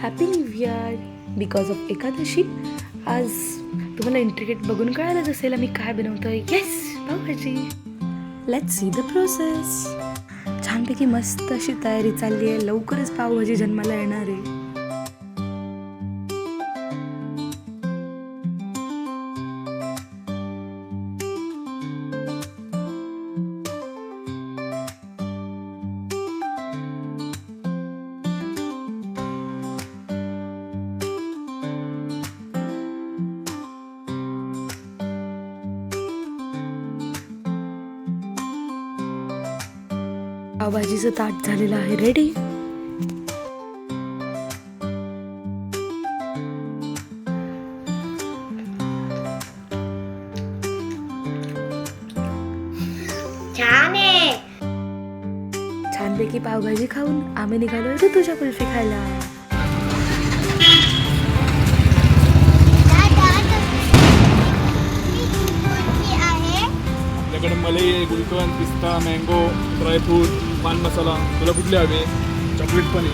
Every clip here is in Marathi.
Happy new year. Because of Ekadashi आज तुम्हाला इंट्रिकेट बघून कळालंच असेल आम्ही काय बनवतोय. Yes, pav bhaji. Let's see the process. छानपैकी मस्त अशी तयारी चालली आहे. लवकरच पावभाजी जन्माला येणार आहे. पावभाजीचं ताट झालेलं आहे रेडी. छानपैकी पावभाजी खाऊन आम्ही निघालोय तुझ्या कुल्फी खायला. आपल्याकडे मलाई आहे, गुलकंद, पिस्ता, मँगो, ड्रायफ्रूट, पान मसाला. तुला कुठले हवे? चॉकलेट पण आहे.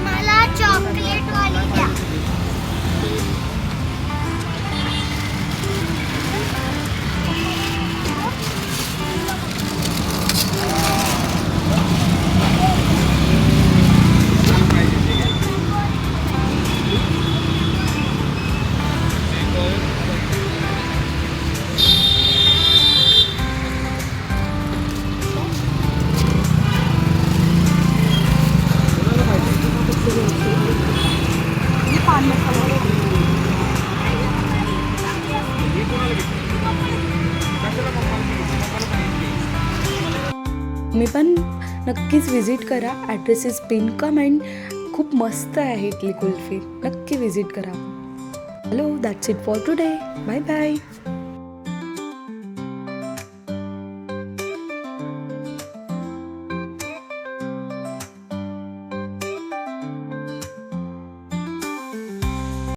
मला चॉकलेट वाली द्या. मी पण नक्कीच विजिट करा. Address is pin comment. खूप मस्त आहे इथली कुल्फी. नक्की विजिट करा. Hello, that's it for today. Bye bye.